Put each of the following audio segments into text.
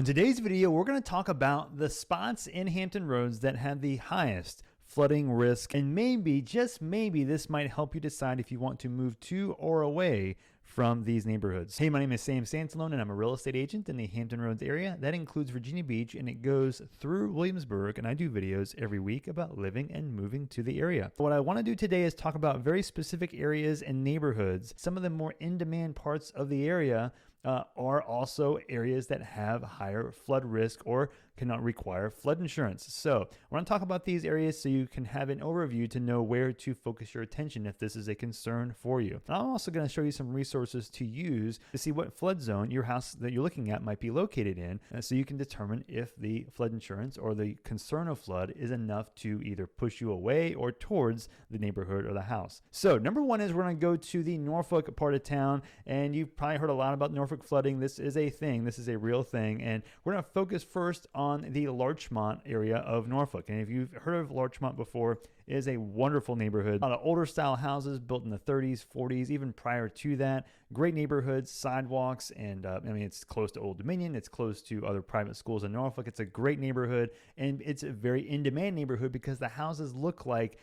In today's video, we're going to talk about the spots in Hampton Roads that have the highest flooding risk, and maybe, just maybe, this might help you decide if you want to move to or away from these neighborhoods. Hey, my name is Sam Santalone, and I'm a real estate agent in the Hampton Roads area. That includes Virginia Beach, and it goes through Williamsburg, and I do videos every week about living and moving to the area. What I want to do today is talk about very specific areas and neighborhoods. Some of the more in-demand parts of the area are also areas that have higher flood risk or cannot require flood insurance. So I want to talk about these areas so you can have an overview to know where to focus your attention if this is a concern for you. And I'm also going to show you some resources to use to see what flood zone your house that you're looking at might be located in, so you can determine if the flood insurance or the concern of flood is enough to either push you away or towards the neighborhood or the house. So number one is we're going to go to the Norfolk part of town, and you've probably heard a lot about Norfolk flooding. This is a thing. This is a real thing, and we're going to focus first on the Larchmont area of Norfolk. And if you've heard of Larchmont before, it is a wonderful neighborhood. A lot of older style houses built in the 30s, 40s, even prior to that. Great neighborhoods, sidewalks, and it's close to Old Dominion. It's close to other private schools in Norfolk. It's a great neighborhood, and it's a very in-demand neighborhood because the houses look like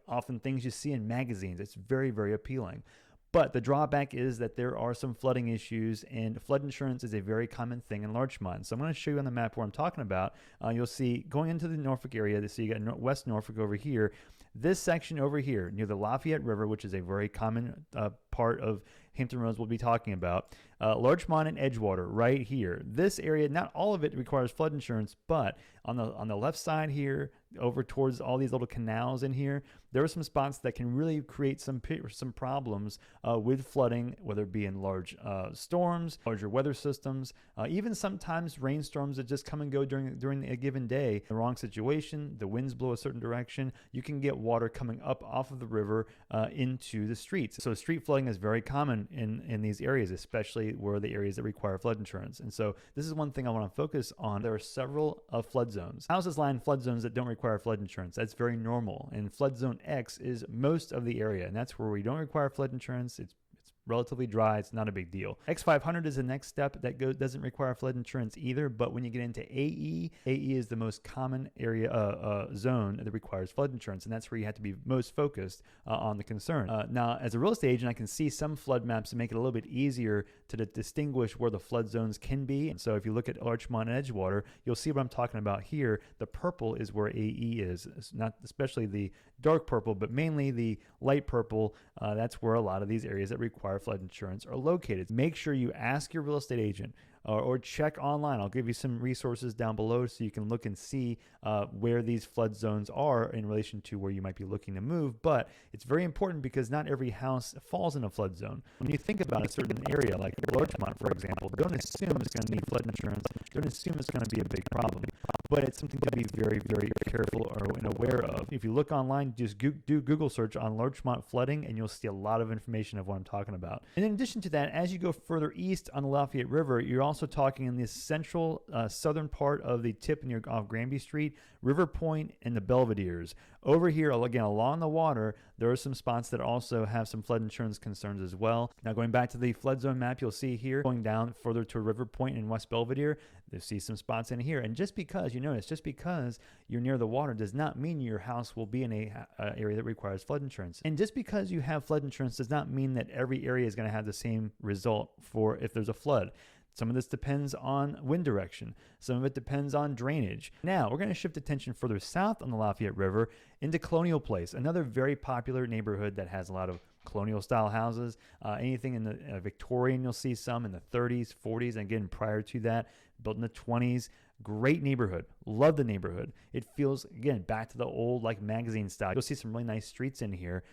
often things you see in magazines. It's very, very appealing. But the drawback is that there are some flooding issues, and flood insurance is a very common thing in Larchmont. So I'm going to show you on the map where I'm talking about. You'll see going into the Norfolk area, so you got West Norfolk over here. This section over here near the Lafayette River, which is a very common part of Hampton Roads we'll be talking about. Larchmont and Edgewater right here. This area, not all of it requires flood insurance, but on the left side here, over towards all these little canals in here, there are some spots that can really create some problems with flooding, whether it be in large storms, larger weather systems, even sometimes rainstorms that just come and go during a given day. The wrong situation, the winds blow a certain direction, you can get water coming up off of the river into the streets. So street flooding is very common in these areas, especially where the areas that require flood insurance. And so this is one thing I want to focus on. There are several flood zones. Houses lie in flood zones that don't require flood insurance. That's very normal. And flood zone X is most of the area, and that's where we don't require flood insurance. It's relatively dry. It's not a big deal. X500 is the next step that doesn't require flood insurance either. But when you get into AE is the most common area zone that requires flood insurance, and that's where you have to be most focused on the concern. Now, as a real estate agent, I can see some flood maps to make it a little bit easier to distinguish where the flood zones can be. And so if you look at Larchmont and Edgewater, you'll see what I'm talking about here. The purple is where AE is. It's not especially the dark purple, but mainly the light purple. That's where a lot of these areas that require flood insurance are located. Make sure you ask your real estate agent or check online. I'll give you some resources down below so you can look and see where these flood zones are in relation to where you might be looking to move. But it's very important because not every house falls in a flood zone. When you think about a certain area like Larchmont, for example, don't assume it's going to need flood insurance. Don't assume it's going to be a big problem. But it's something to be very, very careful and aware of. If you look online, just do Google search on Larchmont flooding, and you'll see a lot of information of what I'm talking about. And in addition to that, as you go further east on the Lafayette River, you're also talking in this central southern part of the tip near off Granby Street, River Point, and the Belvederes. Over here, again, along the water, there are some spots that also have some flood insurance concerns as well. Now, going back to the flood zone map, you'll see here, going down further to River Point and West Belvedere, you'll see some spots in here. And just because you're near the water does not mean your house will be in a area that requires flood insurance. And just because you have flood insurance does not mean that every area is going to have the same result for if there's a flood. Some of this depends on wind direction. Some of it depends on drainage. Now, we're going to shift attention further south on the Lafayette River into Colonial Place, another very popular neighborhood that has a lot of colonial style houses. Anything in the Victorian, you'll see some in the 30s, 40s, and again, prior to that, built in the 20s. Great neighborhood. Love the neighborhood. It feels, again, back to the old magazine style. You'll see some really nice streets in here,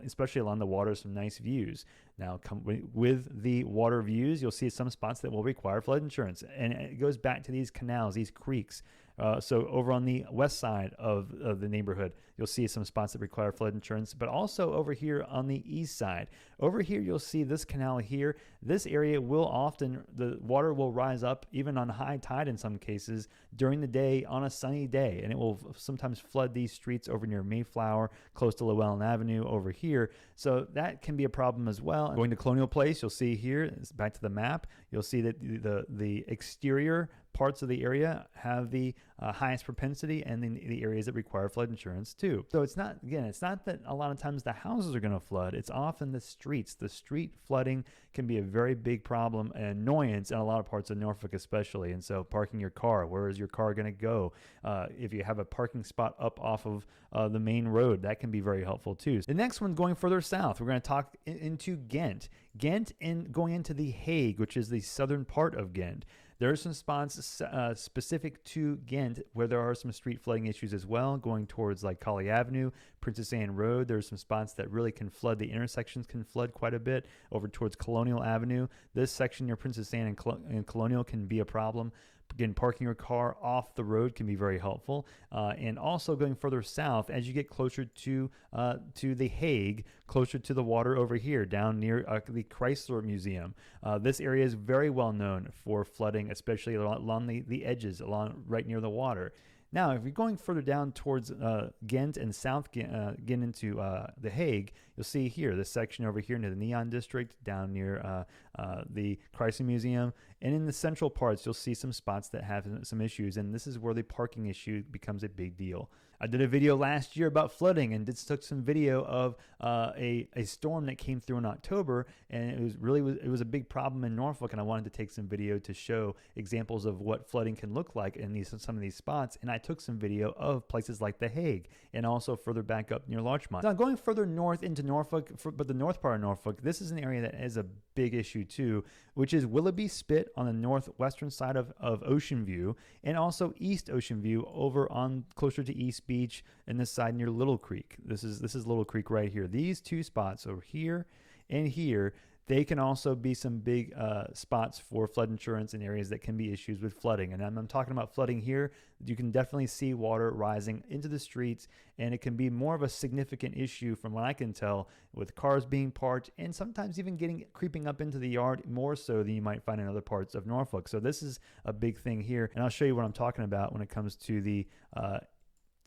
especially along the water, some nice views. Now, with the water views, you'll see some spots that will require flood insurance. And it goes back to these canals, these creeks. So over on the west side of the neighborhood, you'll see some spots that require flood insurance, but also over here on the east side. Over here, you'll see this canal here. This area will often, the water will rise up even on high tide in some cases during the day on a sunny day, and it will sometimes flood these streets over near Mayflower, close to Llewellyn Avenue over here. So that can be a problem as well. Going to Colonial Place, you'll see here, back to the map, you'll see that the exterior parts of the area have the highest propensity, and then the areas that require flood insurance too. So it's not that a lot of times the houses are going to flood. It's often the streets. The street flooding can be a very big problem and annoyance in a lot of parts of Norfolk especially. And so parking your car, where is your car going to go? If you have a parking spot up off of the main road, that can be very helpful too. The next one, going further south, we're going to talk into Ghent. Ghent and going into the Hague, which is the southern part of Ghent. There are some spots specific to Ghent where there are some street flooding issues as well, going towards like Colley Avenue, Princess Anne Road. There's some spots that really can flood. The intersections can flood quite a bit over towards Colonial Avenue. This section near Princess Anne and Colonial can be a problem. Again, parking your car off the road can be very helpful. And also going further south, as you get closer to the Hague, closer to the water over here, down near the Chrysler Museum. This area is very well known for flooding, especially along the edges, right near the water. Now, if you're going further down towards Ghent and South Ghent into the Hague, you'll see here, this section over here near the Neon District, down near the Chrysler Museum. And in the central parts, you'll see some spots that have some issues, and this is where the parking issue becomes a big deal. I did a video last year about flooding and took some video of a storm that came through in October, and it was a big problem in Norfolk, and I wanted to take some video to show examples of what flooding can look like in some of these spots. And I took some video of places like the Hague and also further back up near Larchmont. Now, going further north into Norfolk, but the north part of Norfolk, this is an area that is a big issue too, which is Willoughby Spit on the northwestern side of Ocean View, and also East Ocean View over on closer to East Beach and this side near Little Creek. This is Little Creek right here. These two spots over here and here, they can also be some big spots for flood insurance in areas that can be issues with flooding. And I'm talking about flooding here. You can definitely see water rising into the streets, and it can be more of a significant issue from what I can tell, with cars being parked and sometimes even creeping up into the yard, more so than you might find in other parts of Norfolk. So this is a big thing here, and I'll show you what I'm talking about when it comes to the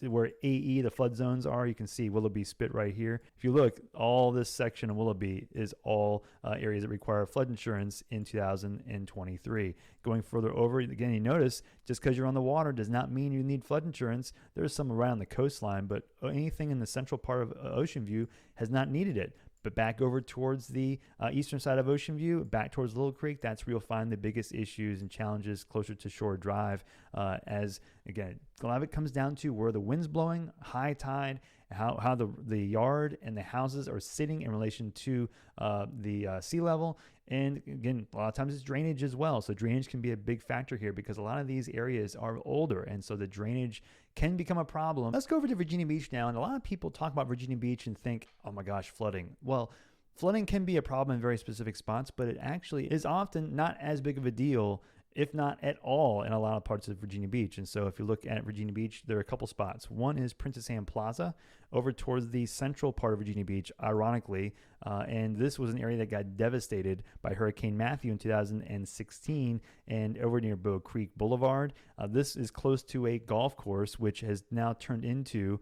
where AE, the flood zones are. You can see Willoughby Spit right here. If you look, all this section of Willoughby is all areas that require flood insurance in 2023. Going further over, again, you notice just because you're on the water does not mean you need flood insurance. There's some around the coastline, but anything in the central part of Ocean View has not needed it. But back over towards the eastern side of Ocean View, back towards Little Creek, that's where you'll find the biggest issues and challenges closer to Shore Drive. As, again, a lot of it comes down to where the wind's blowing, high tide, how the yard and the houses are sitting in relation to the sea level. And again, a lot of times it's drainage as well. So drainage can be a big factor here because a lot of these areas are older, and so the drainage can become a problem. Let's go over to Virginia Beach now. And a lot of people talk about Virginia Beach and think, oh my gosh, flooding. Well, flooding can be a problem in very specific spots, but it actually is often not as big of a deal, if not at all, in a lot of parts of Virginia Beach. And so if you look at Virginia Beach, there are a couple spots. One is Princess Anne Plaza over towards the central part of Virginia Beach, ironically. And this was an area that got devastated by Hurricane Matthew in 2016 and over near Bow Creek Boulevard. This is close to a golf course, which has now turned into,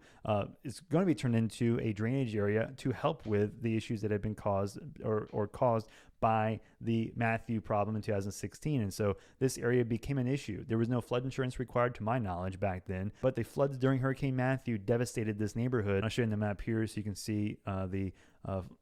it's going to be turned into a drainage area to help with the issues that have been caused or caused by the Matthew problem in 2016. And so this area became an issue. There was no flood insurance required to my knowledge back then, but the floods during Hurricane Matthew devastated this neighborhood. I'll show you the map here so you can see the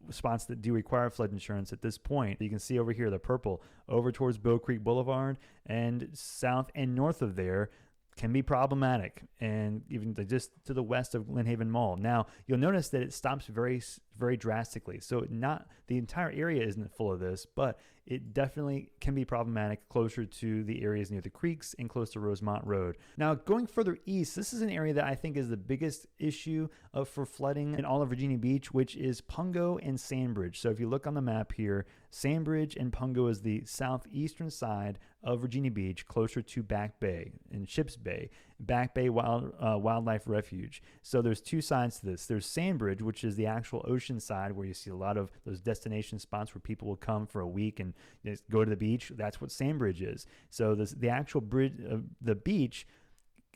spots that do require flood insurance at this point. You can see over here the purple over towards Bow Creek Boulevard, and south and north of there can be problematic, and even just to the west of Glen Haven Mall. Now, you'll notice that it stops very, very drastically. So not the entire area isn't full of this, but it definitely can be problematic closer to the areas near the creeks and close to Rosemont Road. Now, going further east, this is an area that I think is the biggest issue for flooding in all of Virginia Beach, which is Pungo and Sandbridge. So if you look on the map here, Sandbridge and Pungo is the southeastern side of Virginia Beach, closer to Back Bay and Ships Bay, Back Bay Wildlife Refuge. So there's two sides to this. There's Sandbridge, which is the actual ocean side where you see a lot of those destination spots where people will come for a week and just go to the beach. That's what Sandbridge is. So the actual bridge, the beach,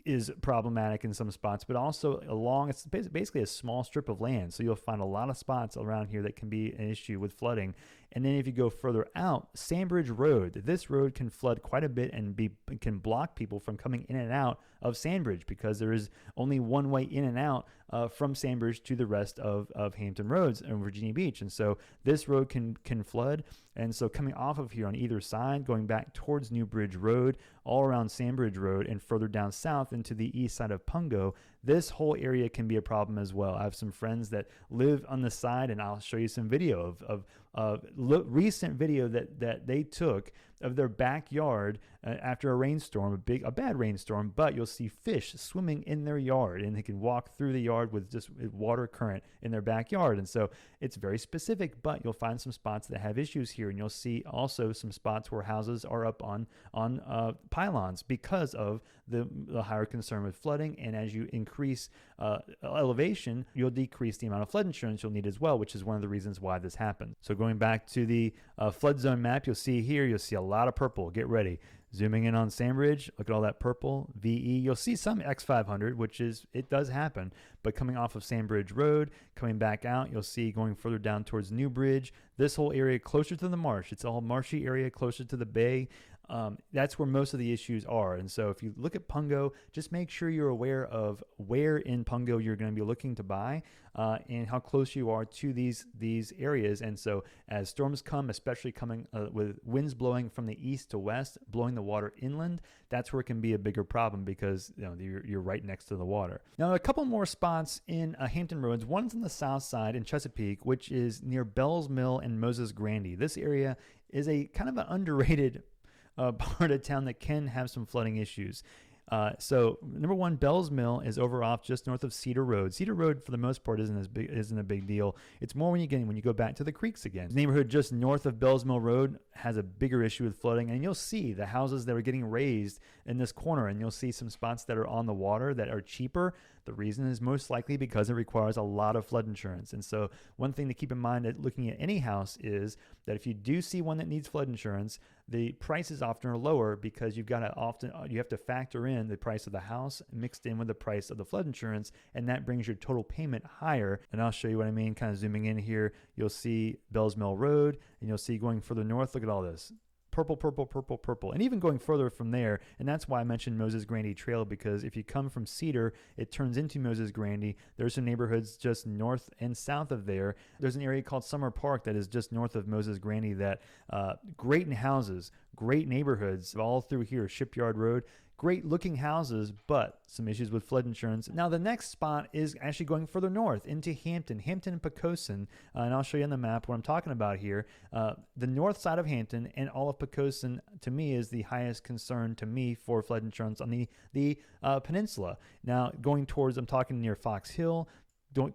is problematic in some spots, but also it's basically a small strip of land. So you'll find a lot of spots around here that can be an issue with flooding. And then if you go further out, Sandbridge Road, this road can flood quite a bit and can block people from coming in and out of Sandbridge, because there is only one way in and out from Sandbridge to the rest of Hampton Roads and Virginia Beach. And so this road can flood. And so coming off of here on either side, going back towards New Bridge Road, all around Sandbridge Road, and further down south into the east side of Pungo, this whole area can be a problem as well. I have some friends that live on the side, and I'll show you some video of recent video that they took of their backyard after a rainstorm, a bad rainstorm, but you'll see fish swimming in their yard, and they can walk through the yard with just water current in their backyard. And so it's very specific, but you'll find some spots that have issues here, and you'll see also some spots where houses are up on pylons because of the higher concern with flooding. And as you increase elevation, you'll decrease the amount of flood insurance you'll need as well, which is one of the reasons why this happened. So going back to the flood zone map, you'll see a lot of purple. Get ready. Zooming in on Sandbridge, look at all that purple. VE, you'll see some X500, it does happen. But coming off of Sandbridge Road, coming back out, you'll see going further down towards New Bridge, this whole area closer to the marsh. It's all marshy area closer to the bay. That's where most of the issues are. And so if you look at Pungo, just make sure you're aware of where in Pungo you're going to be looking to buy and how close you are to these areas. And so as storms come, especially coming with winds blowing from the east to west, blowing the water inland, that's where it can be a bigger problem, because you're right next to the water. Now, a couple more spots in Hampton Roads. One's on the south side in Chesapeake, which is near Bell's Mill and Moses Grandy. This area is a kind of an underrated part of town that can have some flooding issues. So number one, Bell's Mill is over off just north of Cedar Road. Cedar Road, for the most part, isn't a big deal. It's more when you go back to the creeks again. The neighborhood just north of Bell's Mill Road has a bigger issue with flooding, and you'll see the houses that are getting raised in this corner, and you'll see some spots that are on the water that are cheaper. The reason is most likely because it requires a lot of flood insurance. And so one thing to keep in mind at looking at any house is that if you do see one that needs flood insurance, the prices often are lower, because you have to factor in the price of the house mixed in with the price of the flood insurance, and that brings your total payment higher. And I'll show you what I mean. Kind of zooming in here, you'll see Bell's Mill Road, and you'll see going further north, look at all this. Purple, purple, purple, purple, and even going further from there. And that's why I mentioned Moses Grandy Trail, because if you come from Cedar, it turns into Moses Grandy. There's some neighborhoods just north and south of there. There's an area called Summer Park that is just north of Moses Grandy that great in houses, great neighborhoods all through here. Shipyard Road, great looking houses, but some issues with flood insurance. Now, the next spot is actually going further north into Hampton and Poquoson. And I'll show you on the map what I'm talking about here. The north side of Hampton and all of Poquoson, to me, is the highest concern to me for flood insurance on the peninsula. Now, I'm talking near Fox Hill,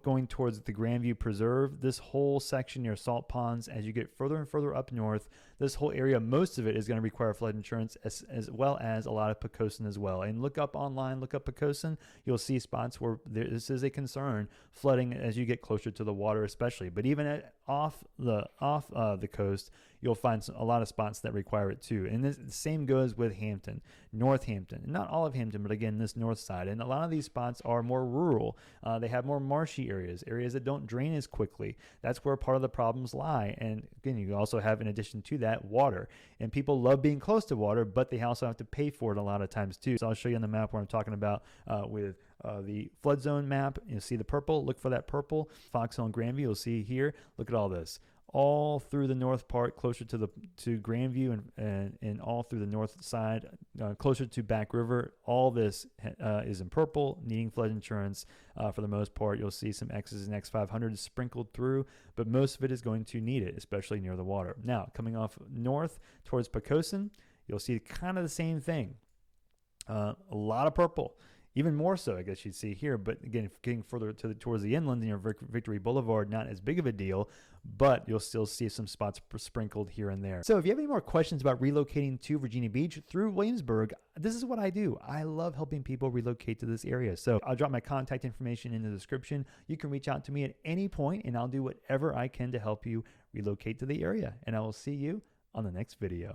going towards the Grandview Preserve, this whole section near Salt Ponds, as you get further and further up north, this whole area, most of it is going to require flood insurance, as well as a lot of Poquoson as well. And look up Poquoson, you'll see spots where this is a concern, flooding as you get closer to the water especially. But even off the coast, you'll find a lot of spots that require it too. And the same goes with Hampton, North Hampton. Not all of Hampton, but again, this north side. And a lot of these spots are more rural. They have more marshy areas that don't drain as quickly. That's where part of the problems lie. And again, you also have, in addition to that, water. And people love being close to water, but they also have to pay for it a lot of times too. So I'll show you on the map what I'm talking about with the flood zone map. You'll see the purple. Look for that purple. Fox Hill and Grandview, you'll see here. Look at all this. All through the north part, closer to Grandview, and all through the north side, closer to Back River. All this is in purple, needing flood insurance. For the most part, you'll see some X's and X500s sprinkled through, but most of it is going to need it, especially near the water. Now, coming off north towards Poquoson, you'll see kind of the same thing. A lot of purple. Even more so, I guess you'd see here. But again, getting further towards the inland, Victory Boulevard, not as big of a deal, but you'll still see some spots sprinkled here and there. So if you have any more questions about relocating to Virginia Beach through Williamsburg, this is what I do. I love helping people relocate to this area. So I'll drop my contact information in the description. You can reach out to me at any point, and I'll do whatever I can to help you relocate to the area. And I will see you on the next video.